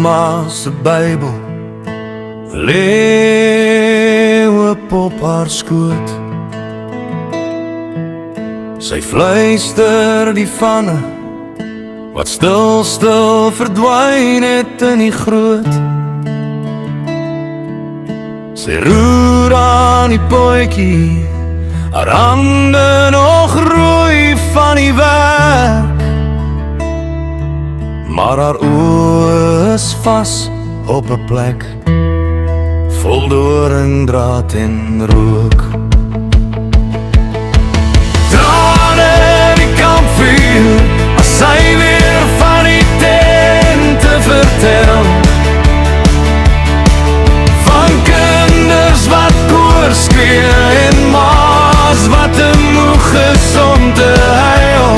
ma se Bybel lê oop op haar skoot. Sy fluister die vanne wat stil verdwyn het in die groot. Sy roer aan die pootjie, haar hande nog rooi van die werk, maar haar oë is vas op 'n plek vol doringdraad en rook. Trane in die kampvuur, as sy weer van die tente vertel, van kinders wat koor skree en ma's wat te moeg is om te huil.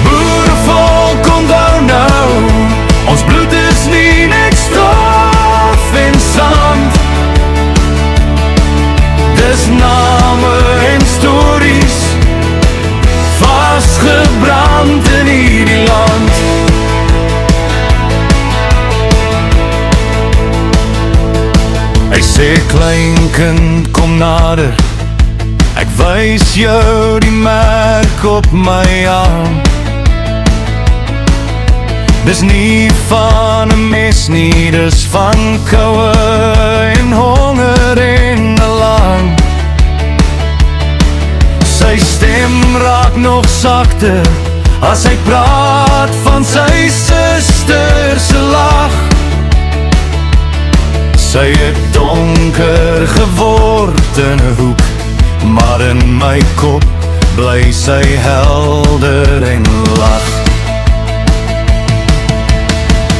Boerevolk, onthou nou, ons bloed is nie net stof en sand. Dis name en stories, vasgebrand in hierdie land. Hy sê, kleinkind, kom nader, ek wys jou die merk op my arm. Dis nie van 'n mes nie, dis van koue en honger en alarm. Sy stem raak nog sagter as hy praat van sy suster se lag. Sy het donker geword in 'n hoek, maar in my kop bly sy helder en lag.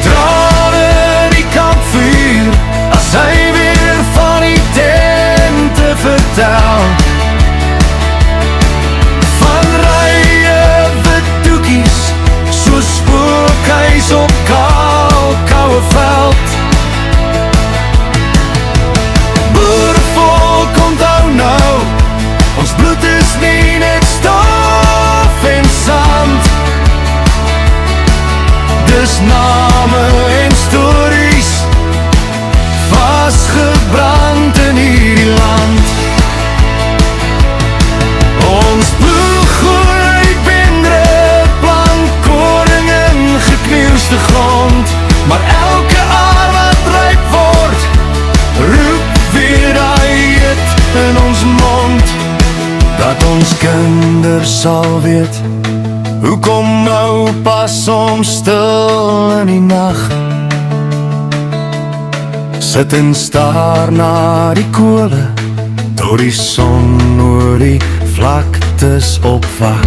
Trane in die kampvuur, as hy weer van die tente vertel, van rye wit doekies, so spookhuis op kaal koue veld. Boerevolk, onthou nou, ons bloed is nie net stof en sand. Dis name en stories, vasgebrand in hierdie land. Ons ploeg gooi die bindre, plank, koring en geknieuwste grond, maar elke aar wat ryp word, roep weer daai het in ons mond, dat ons kinders sal weet, hoekom oupa soms stil in die nacht sit en staar na die kole, tot die son oor die vlaktes opwag.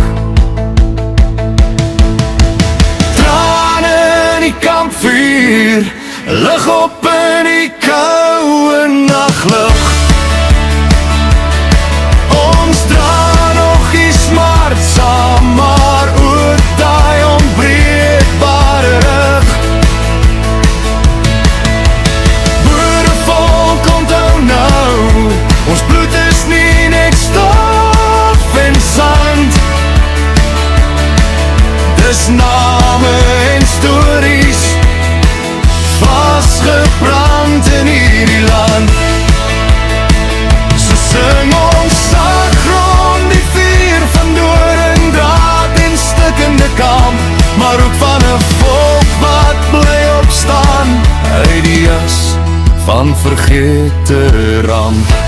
Trane in die kampvuur, lig op in die koue naglug. Ons dra nog die smart saam, maar oor daai onbreekbare rug. Boerevolk, onthou nou, ons bloed is nie net stof en sand. Dis name en stories, vasgebrand in hierdie land. So sing ons sak rond die vuur van doringdraad en stikkende kamp, maar ook van 'n volk wat bly opstaan uit die as van vergete ramp.